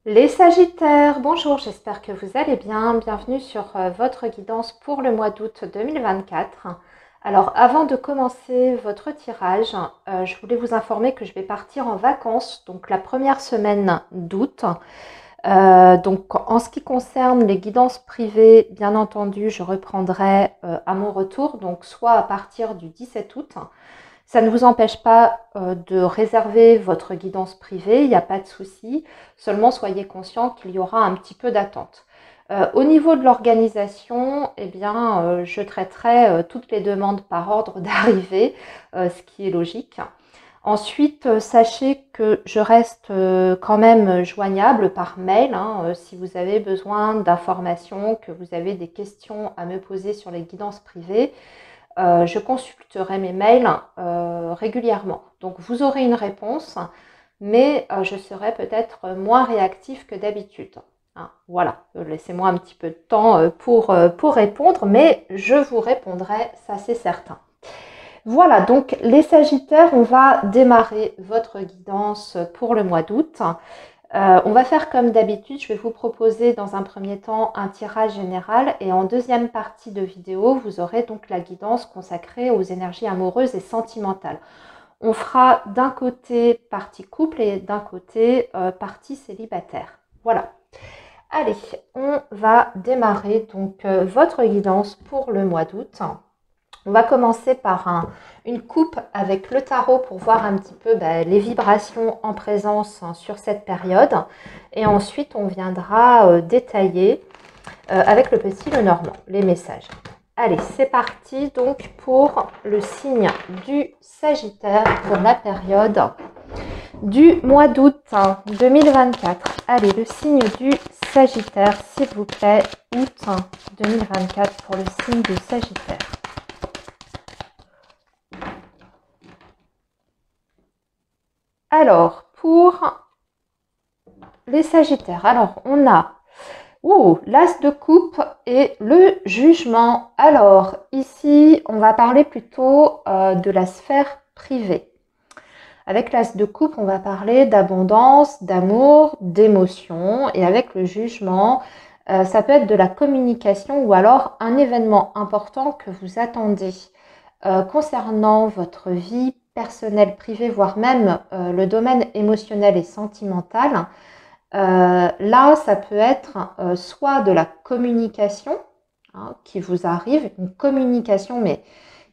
Les Sagittaires, bonjour, j'espère que vous allez bien. Bienvenue sur votre guidance pour le mois d'août 2024. Alors, avant de commencer votre tirage, je voulais vous informer que je vais partir en vacances, donc la première semaine d'août. Donc, en ce qui concerne les guidances privées, bien entendu, je reprendrai à mon retour, donc soit à partir du 17 août. Ça ne vous empêche pas de réserver votre guidance privée, il n'y a pas de souci. Seulement, soyez conscient qu'il y aura un petit peu d'attente. Au niveau de l'organisation, eh bien, je traiterai toutes les demandes par ordre d'arrivée, ce qui est logique. Ensuite, sachez que je reste quand même joignable par mail si vous avez besoin d'informations, que vous avez des questions à me poser sur les guidances privées. Je consulterai mes mails régulièrement. Donc vous aurez une réponse, mais je serai peut-être moins réactif que d'habitude. Voilà, laissez-moi un petit peu de temps pour répondre, mais je vous répondrai, ça c'est certain. Voilà, donc les Sagittaires, on va démarrer votre guidance pour le mois d'août. On va faire comme d'habitude, je vais vous proposer dans un premier temps un tirage général et en deuxième partie de vidéo, vous aurez donc la guidance consacrée aux énergies amoureuses et sentimentales. On fera d'un côté partie couple et d'un côté partie célibataire. Voilà. Allez, on va démarrer donc votre guidance pour le mois d'août. On va commencer par une coupe avec le tarot pour voir un petit peu les vibrations en présence sur cette période. Et ensuite, on viendra détailler avec le petit Lenormand, les messages. Allez, c'est parti donc pour le signe du Sagittaire pour la période du mois d'août 2024. Allez, le signe du Sagittaire, s'il vous plaît, août 2024 pour le signe du Sagittaire. Alors, pour les Sagittaires, alors on a l'As de coupe et le jugement. Alors, ici, on va parler plutôt de la sphère privée. Avec l'As de coupe, on va parler d'abondance, d'amour, d'émotion. Et avec le jugement, ça peut être de la communication ou alors un événement important que vous attendez concernant votre vie personnelle, privée, voire même le domaine émotionnel et sentimental. Là, ça peut être soit de la communication qui vous arrive, une communication, mais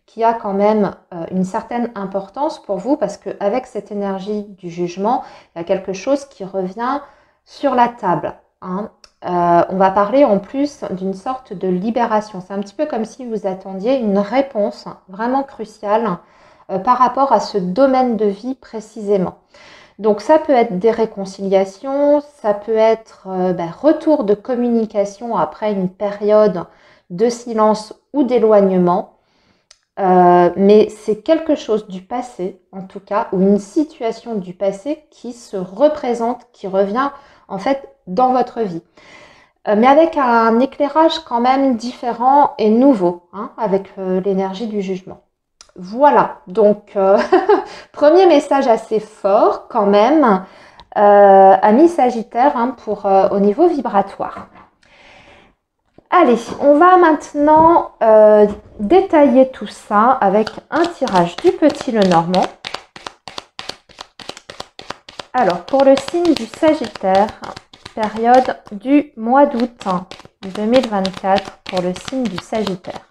qui a quand même une certaine importance pour vous, parce qu'avec cette énergie du jugement, il y a quelque chose qui revient sur la table. On va parler en plus d'une sorte de libération. C'est un petit peu comme si vous attendiez une réponse vraiment cruciale par rapport à ce domaine de vie précisément. Donc ça peut être des réconciliations, ça peut être retour de communication après une période de silence ou d'éloignement. Mais c'est quelque chose du passé, en tout cas, ou une situation du passé qui se représente, qui revient en fait dans votre vie. Mais avec un éclairage quand même différent et nouveau, avec l'énergie du jugement. Voilà, donc premier message assez fort quand même, ami Sagittaire, pour au niveau vibratoire. Allez, on va maintenant détailler tout ça avec un tirage du petit Lenormand. Alors, pour le signe du Sagittaire, période du mois d'août 2024 pour le signe du Sagittaire.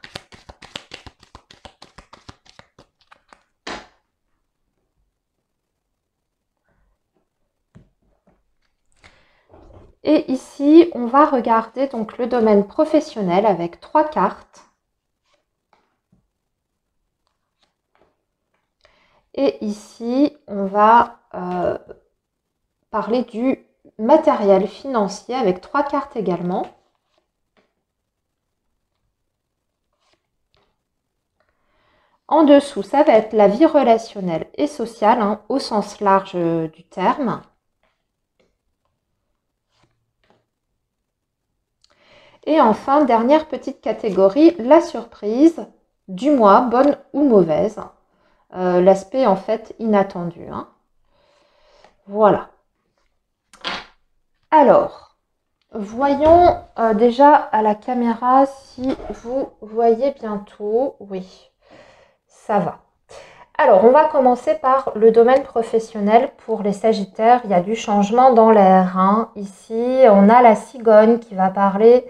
Et ici, on va regarder donc le domaine professionnel avec 3 cartes. Et ici, on va parler du matériel financier avec 3 cartes également. En dessous, ça va être la vie relationnelle et sociale, au sens large du terme. Et enfin, dernière petite catégorie, la surprise du mois, bonne ou mauvaise. L'aspect en fait inattendu. Voilà. Alors, voyons déjà à la caméra si vous voyez bientôt. Oui, ça va. Alors, on va commencer par le domaine professionnel pour les Sagittaires. Il y a du changement dans l'air, hein. Ici, on a la cigogne qui va parler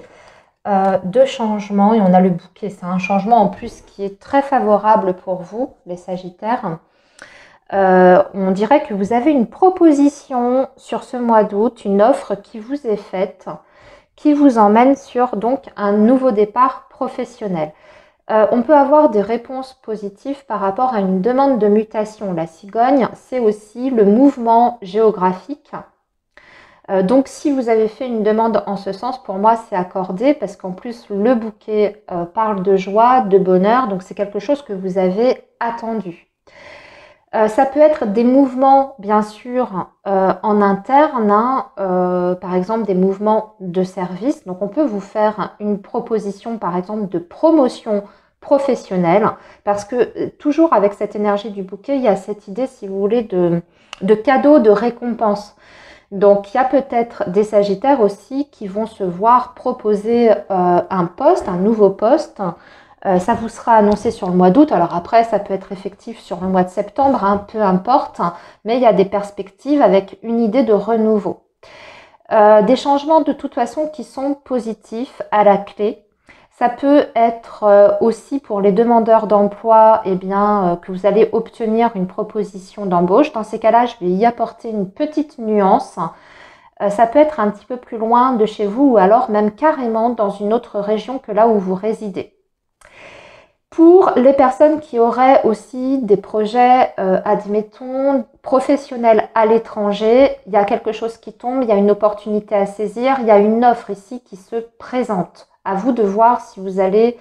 de changement et on a le bouquet. C'est un changement en plus qui est très favorable pour vous, les Sagittaires. On dirait que vous avez une proposition sur ce mois d'août, une offre qui vous est faite, qui vous emmène sur donc un nouveau départ professionnel. On peut avoir des réponses positives par rapport à une demande de mutation. La cigogne, c'est aussi le mouvement géographique. Donc si vous avez fait une demande en ce sens, pour moi c'est accordé parce qu'en plus le bouquet parle de joie, de bonheur, donc c'est quelque chose que vous avez attendu. Ça peut être des mouvements, bien sûr, en interne, hein, par exemple des mouvements de service. Donc, on peut vous faire une proposition, par exemple, de promotion professionnelle, parce que toujours avec cette énergie du bouquet, il y a cette idée, si vous voulez, de cadeau, de récompense. Donc, il y a peut-être des Sagittaires aussi qui vont se voir proposer un poste, un nouveau poste. Ça vous sera annoncé sur le mois d'août. Alors après, ça peut être effectif sur le mois de septembre, hein, peu importe. Mais il y a des perspectives avec une idée de renouveau. Des changements de toute façon qui sont positifs à la clé. Ça peut être aussi pour les demandeurs d'emploi, eh bien, que vous allez obtenir une proposition d'embauche. Dans ces cas-là, je vais y apporter une petite nuance. Ça peut être un petit peu plus loin de chez vous ou alors même carrément dans une autre région que là où vous résidez. Pour les personnes qui auraient aussi des projets, admettons, professionnels à l'étranger, il y a quelque chose qui tombe, il y a une opportunité à saisir, il y a une offre ici qui se présente. À vous de voir si vous allez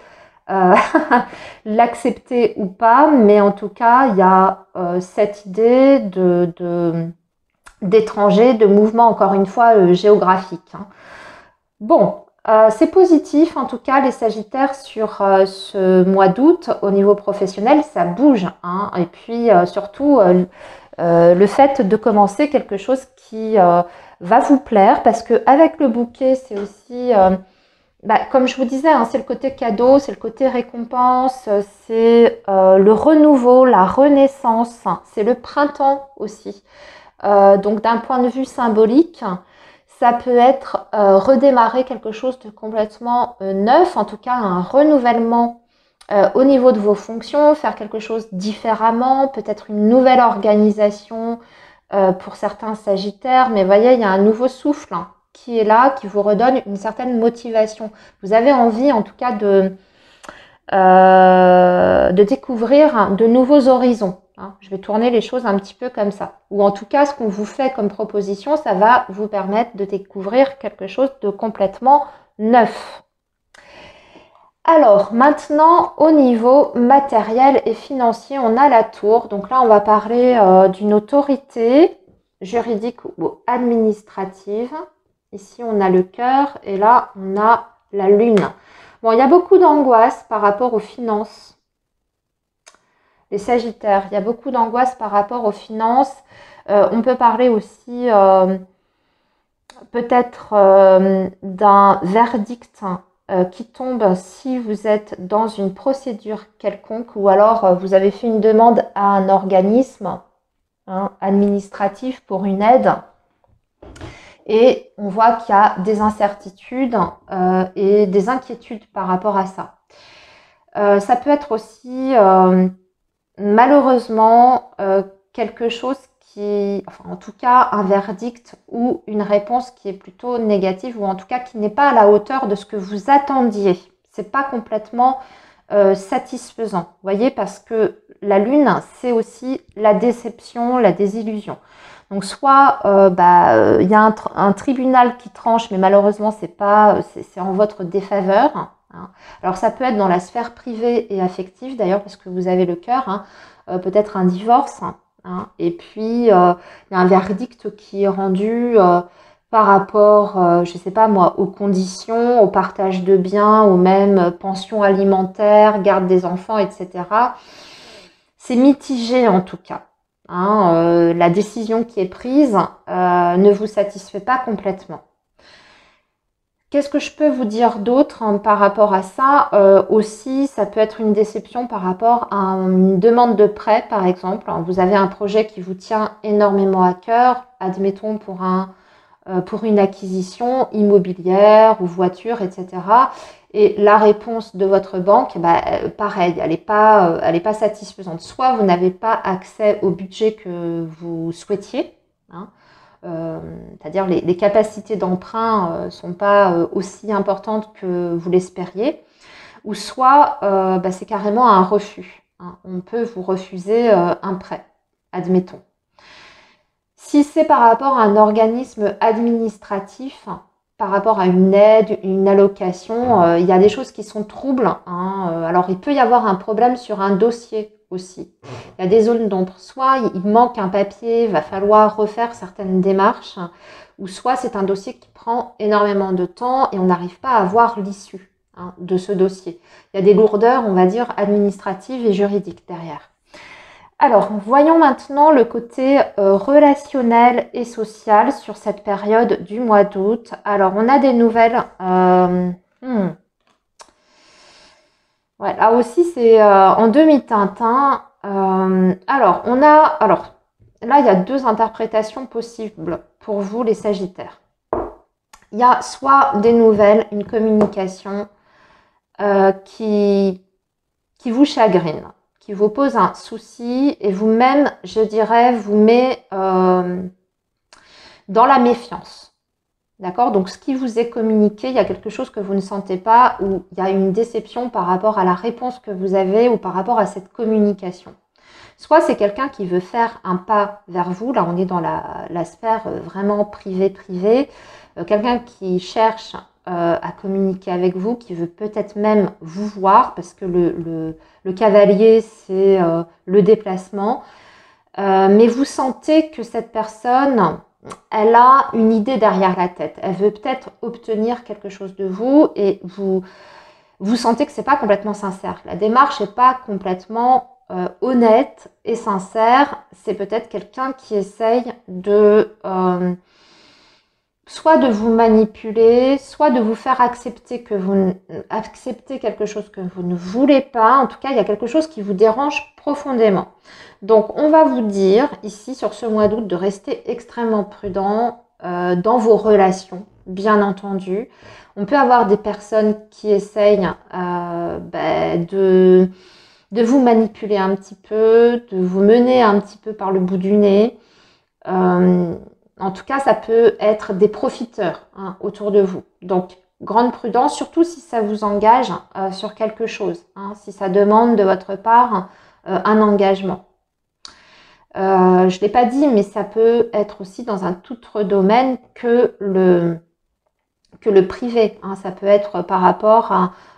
l'accepter ou pas, mais en tout cas, il y a cette idée d'étranger, de mouvement, encore une fois, géographique, hein. Bon, c'est positif, en tout cas, les Sagittaires sur ce mois d'août, au niveau professionnel, ça bouge, hein. Et puis, surtout, le fait de commencer quelque chose qui va vous plaire, parce qu'avec le bouquet, c'est aussi, comme je vous disais, hein, c'est le côté cadeau, c'est le côté récompense, c'est le renouveau, la renaissance, c'est le printemps aussi. Donc, d'un point de vue symbolique, ça peut être redémarrer quelque chose de complètement neuf, en tout cas un renouvellement au niveau de vos fonctions, faire quelque chose différemment, peut-être une nouvelle organisation pour certains Sagittaires, mais voyez, il y a un nouveau souffle, hein, qui est là, qui vous redonne une certaine motivation. Vous avez envie en tout cas de découvrir de nouveaux horizons, hein. Je vais tourner les choses un petit peu comme ça. Ou en tout cas, ce qu'on vous fait comme proposition, ça va vous permettre de découvrir quelque chose de complètement neuf. Alors, maintenant, au niveau matériel et financier, on a la tour. Donc là, on va parler d'une autorité juridique ou administrative. Ici, on a le cœur et là, on a la lune. Bon, il y a beaucoup d'angoisse par rapport aux finances. Les Sagittaires, il y a beaucoup d'angoisse par rapport aux finances. On peut parler aussi peut-être d'un verdict qui tombe si vous êtes dans une procédure quelconque ou alors vous avez fait une demande à un organisme, hein, administratif pour une aide. Et on voit qu'il y a des incertitudes et des inquiétudes par rapport à ça. Ça peut être aussi malheureusement quelque chose qui, enfin en tout cas un verdict ou une réponse qui est plutôt négative ou en tout cas qui n'est pas à la hauteur de ce que vous attendiez. C'est pas complètement satisfaisant, vous voyez, parce que la lune, c'est aussi la déception, la désillusion. Donc soit y a un tribunal qui tranche, mais malheureusement c'est en votre défaveur, hein. Alors ça peut être dans la sphère privée et affective d'ailleurs parce que vous avez le cœur, hein, peut-être un divorce, hein, et puis il y a un verdict qui est rendu par rapport, je sais pas moi, aux conditions, au partage de biens, ou même pension alimentaire, garde des enfants, etc. C'est mitigé en tout cas, hein, la décision qui est prise ne vous satisfait pas complètement. Qu'est-ce que je peux vous dire d'autre par rapport à ça? Aussi, ça peut être une déception par rapport à une demande de prêt, par exemple. Vous avez un projet qui vous tient énormément à cœur, admettons pour une acquisition immobilière ou voiture, etc. Et la réponse de votre banque, pareil, elle est pas satisfaisante. Soit vous n'avez pas accès au budget que vous souhaitiez, hein, c'est-à-dire les capacités d'emprunt ne sont pas aussi importantes que vous l'espériez, ou soit c'est carrément un refus, hein. On peut vous refuser un prêt, admettons. Si c'est par rapport à un organisme administratif, par rapport à une aide, une allocation, il y a des choses qui sont troubles, hein. Alors, il peut y avoir un problème sur un dossier aussi. Il y a des zones d'ombre. Soit il manque un papier, il va falloir refaire certaines démarches, ou soit c'est un dossier qui prend énormément de temps et on n'arrive pas à voir l'issue, hein, de ce dossier. Il y a des lourdeurs, on va dire, administratives et juridiques derrière. Alors, voyons maintenant le côté relationnel et social sur cette période du mois d'août. Alors, on a des nouvelles. Ouais, là aussi, c'est en demi-teinte, hein. Alors, là, il y a deux interprétations possibles pour vous, les Sagittaires. Il y a soit des nouvelles, une communication qui vous chagrine, qui vous pose un souci et vous-même, je dirais, vous met dans la méfiance. D'accord? Donc, ce qui vous est communiqué, il y a quelque chose que vous ne sentez pas ou il y a une déception par rapport à la réponse que vous avez ou par rapport à cette communication. Soit c'est quelqu'un qui veut faire un pas vers vous, là on est dans la sphère vraiment privée, quelqu'un qui cherche à communiquer avec vous, qui veut peut-être même vous voir, parce que le cavalier, c'est le déplacement. Mais vous sentez que cette personne, elle a une idée derrière la tête. Elle veut peut-être obtenir quelque chose de vous et vous sentez que c'est pas complètement sincère. La démarche n'est pas complètement honnête et sincère. C'est peut-être quelqu'un qui essaye de soit de vous manipuler, soit de vous faire accepter quelque chose que vous ne voulez pas. En tout cas, il y a quelque chose qui vous dérange profondément. Donc, on va vous dire ici sur ce mois d'août de rester extrêmement prudent dans vos relations, bien entendu. On peut avoir des personnes qui essayent de vous manipuler un petit peu, de vous mener un petit peu par le bout du nez. En tout cas, ça peut être des profiteurs, hein, autour de vous. Donc, grande prudence, surtout si ça vous engage sur quelque chose, hein, si ça demande de votre part un engagement. Je ne l'ai pas dit, mais ça peut être aussi dans un tout autre domaine que le privé, hein. Ça peut être par rapport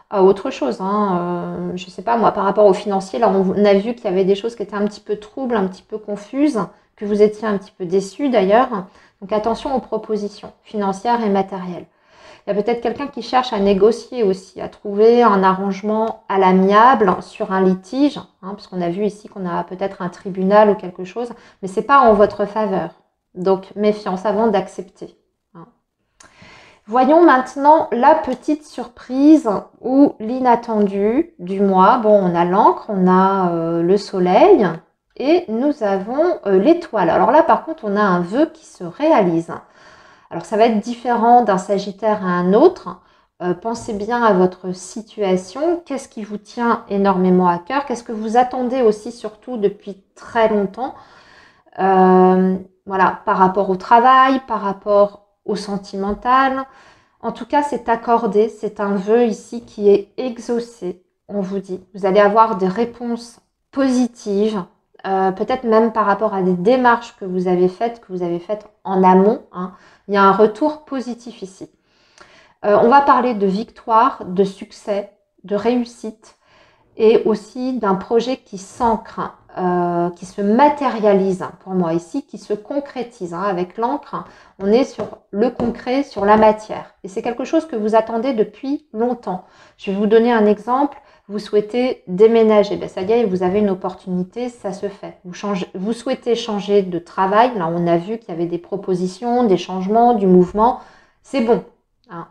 à autre chose, hein. Je ne sais pas, moi, par rapport au financier, là, on a vu qu'il y avait des choses qui étaient un petit peu troubles, un petit peu confuses, que vous étiez un petit peu déçu d'ailleurs. Donc attention aux propositions financières et matérielles. Il y a peut-être quelqu'un qui cherche à négocier aussi, à trouver un arrangement à l'amiable sur un litige, hein, parce qu'on a vu ici qu'on a peut-être un tribunal ou quelque chose, mais ce n'est pas en votre faveur. Donc méfiance avant d'accepter. Voyons maintenant la petite surprise ou l'inattendu du mois. Bon, on a l'encre, on a le soleil. Et nous avons l'étoile. Alors là, par contre, on a un vœu qui se réalise. Alors, ça va être différent d'un Sagittaire à un autre. Pensez bien à votre situation. Qu'est-ce qui vous tient énormément à cœur? Qu'est-ce que vous attendez aussi, surtout depuis très longtemps? Voilà, par rapport au travail, par rapport au sentimental. En tout cas, c'est accordé. C'est un vœu ici qui est exaucé. On vous dit, vous allez avoir des réponses positives. Peut-être même par rapport à des démarches que vous avez faites en amont, hein. Il y a un retour positif ici. On va parler de victoire, de succès, de réussite et aussi d'un projet qui s'ancre, qui se matérialise pour moi ici, qui se concrétise, hein. Avec l'encre, on est sur le concret, sur la matière. Et c'est quelque chose que vous attendez depuis longtemps. Je vais vous donner un exemple. Vous souhaitez déménager, ben ça y est, vous avez une opportunité, ça se fait. Vous souhaitez changer de travail, là on a vu qu'il y avait des propositions, des changements, du mouvement, c'est bon, hein.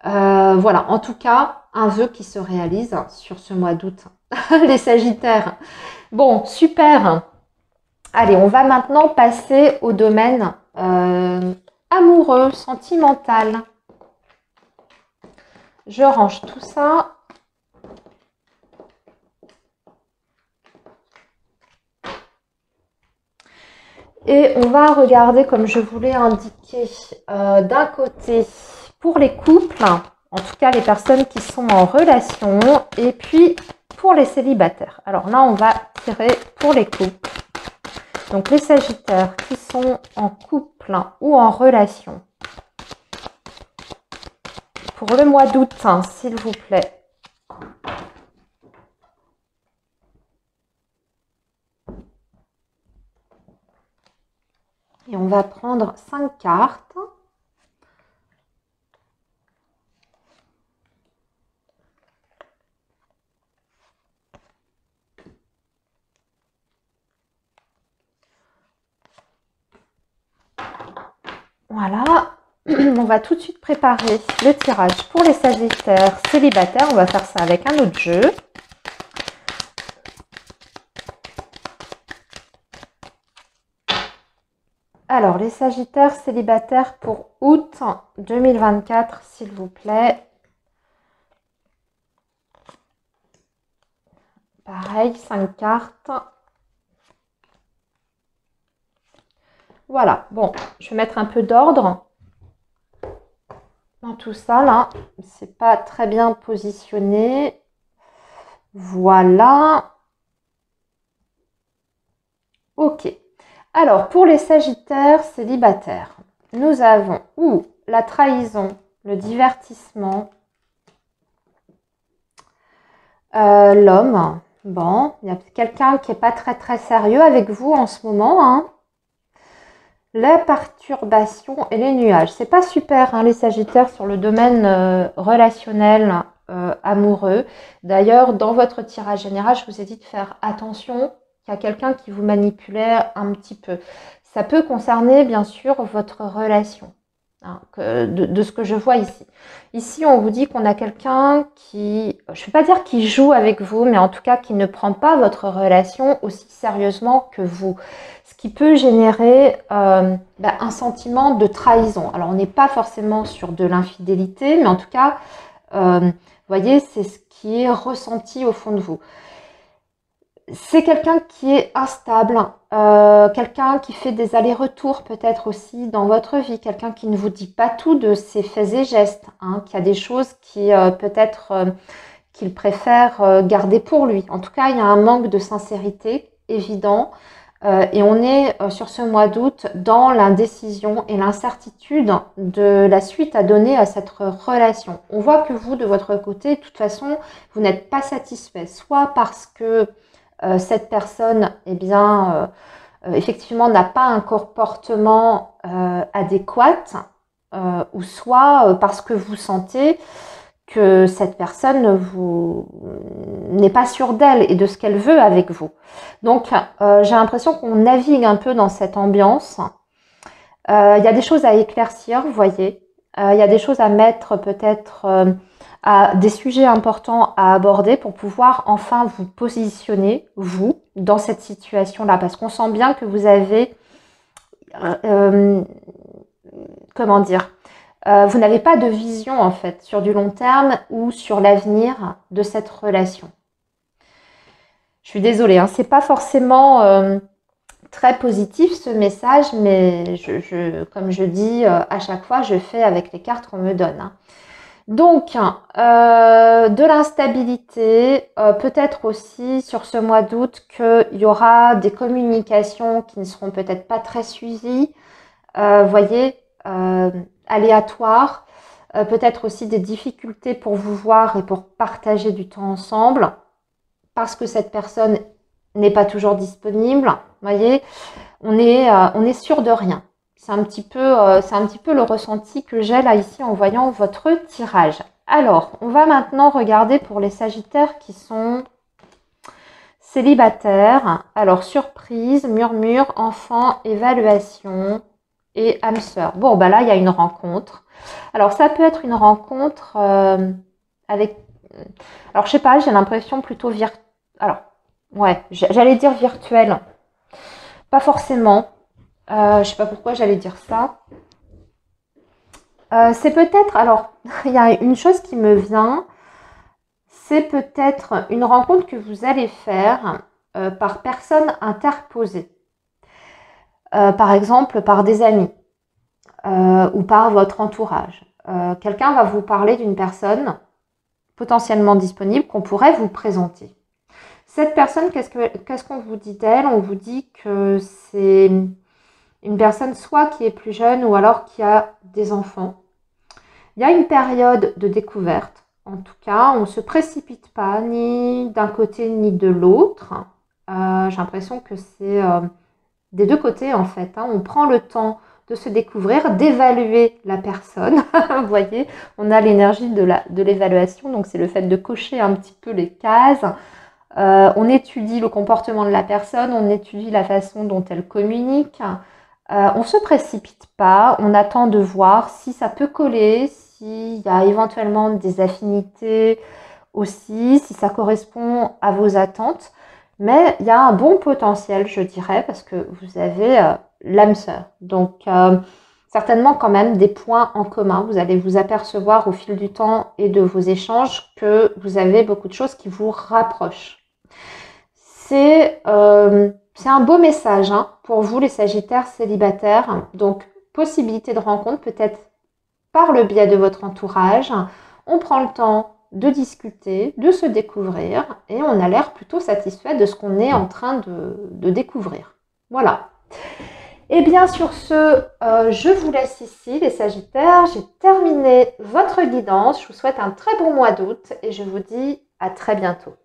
Voilà, en tout cas, un vœu qui se réalise sur ce mois d'août. Les Sagittaires. Bon, super. Allez, on va maintenant passer au domaine amoureux, sentimental. Je range tout ça. Et on va regarder, comme je vous l'ai indiqué, d'un côté pour les couples, en tout cas les personnes qui sont en relation, et puis pour les célibataires. Alors là, on va tirer pour les couples. Donc les Sagittaires qui sont en couple ou en relation. Pour le mois d'août, s'il vous plaît. Et on va prendre 5 cartes. Voilà. On va tout de suite préparer le tirage pour les Sagittaires célibataires. On va faire ça avec un autre jeu. Alors, les Sagittaires célibataires pour août 2024, s'il vous plaît. Pareil, 5 cartes. Voilà, bon, je vais mettre un peu d'ordre dans tout ça, là. C'est pas très bien positionné. Voilà. Ok. Alors, pour les Sagittaires célibataires, nous avons la trahison, le divertissement, l'homme. Bon, il y a quelqu'un qui n'est pas très très sérieux avec vous en ce moment, hein. La perturbation et les nuages. C'est pas super, hein, les Sagittaires, sur le domaine relationnel, amoureux. D'ailleurs, dans votre tirage général, je vous ai dit de faire attention qu'il y a quelqu'un qui vous manipulait un petit peu. Ça peut concerner, bien sûr, votre relation, hein, de ce que je vois ici. Ici, on vous dit qu'on a quelqu'un qui, je ne vais pas dire qui joue avec vous, mais en tout cas qui ne prend pas votre relation aussi sérieusement que vous. Ce qui peut générer un sentiment de trahison. Alors, on n'est pas forcément sur de l'infidélité, mais en tout cas, vous voyez, c'est ce qui est ressenti au fond de vous. C'est quelqu'un qui est instable, quelqu'un qui fait des allers-retours peut-être aussi dans votre vie, quelqu'un qui ne vous dit pas tout de ses faits et gestes, hein, qui a des choses qui peut-être qu'il préfère garder pour lui. En tout cas, il y a un manque de sincérité évident. Et on est sur ce mois d'août dans l'indécision et l'incertitude de la suite à donner à cette relation. On voit que vous, de votre côté, de toute façon, vous n'êtes pas satisfait, soit parce que cette personne, eh bien, effectivement, n'a pas un comportement adéquat, ou soit parce que vous sentez que cette personne n'est pas sûre d'elle et de ce qu'elle veut avec vous. Donc, j'ai l'impression qu'on navigue un peu dans cette ambiance. Il y a des choses à éclaircir, vous voyez. Il y a des choses à mettre peut-être, des sujets importants à aborder pour pouvoir enfin vous positionner, vous, dans cette situation-là. Parce qu'on sent bien que vous avez, comment dire, vous n'avez pas de vision en fait sur du long terme ou sur l'avenir de cette relation. Je suis désolée, hein, c'est pas forcément très positif ce message, mais comme je dis à chaque fois, je fais avec les cartes qu'on me donne, hein. Donc, de l'instabilité, peut-être aussi sur ce mois d'août qu'il y aura des communications qui ne seront peut-être pas très suivies, voyez, aléatoires, peut-être aussi des difficultés pour vous voir et pour partager du temps ensemble, parce que cette personne n'est pas toujours disponible, voyez, on est sûr de rien. C'est un petit peu le ressenti que j'ai là ici en voyant votre tirage. Alors, on va maintenant regarder pour les Sagittaires qui sont célibataires. Alors, surprise, murmure, enfant, évaluation et âme sœur. Bon, bah là, il y a une rencontre. Alors, ça peut être une rencontre avec... Alors, je sais pas, j'ai l'impression plutôt Alors, ouais, j'allais dire virtuelle. Pas forcément. Je sais pas pourquoi j'allais dire ça. C'est peut-être... Alors, il y a une chose qui me vient. C'est peut-être une rencontre que vous allez faire par personne interposée. Par exemple, par des amis ou par votre entourage. Quelqu'un va vous parler d'une personne potentiellement disponible qu'on pourrait vous présenter. Cette personne, qu'est-ce qu'on vous dit d'elle? On vous dit que c'est une personne soit qui est plus jeune ou alors qui a des enfants. Il y a une période de découverte. En tout cas, on ne se précipite pas ni d'un côté ni de l'autre. J'ai l'impression que c'est des deux côtés en fait. On prend le temps de se découvrir, d'évaluer la personne. Vous voyez, on a l'énergie de l'évaluation, donc c'est le fait de cocher un petit peu les cases. On étudie le comportement de la personne, on étudie la façon dont elle communique. On ne se précipite pas, on attend de voir si ça peut coller, s'il y a éventuellement des affinités aussi, si ça correspond à vos attentes. Mais il y a un bon potentiel, je dirais, parce que vous avez l'âme sœur. Donc, certainement quand même des points en commun. Vous allez vous apercevoir au fil du temps et de vos échanges que vous avez beaucoup de choses qui vous rapprochent. C'est un beau message pour vous, les Sagittaires célibataires. Donc, possibilité de rencontre peut-être par le biais de votre entourage. On prend le temps de discuter, de se découvrir et on a l'air plutôt satisfait de ce qu'on est en train de découvrir. Voilà. Et bien sur ce, je vous laisse ici les Sagittaires. J'ai terminé votre guidance. Je vous souhaite un très bon mois d'août et je vous dis à très bientôt.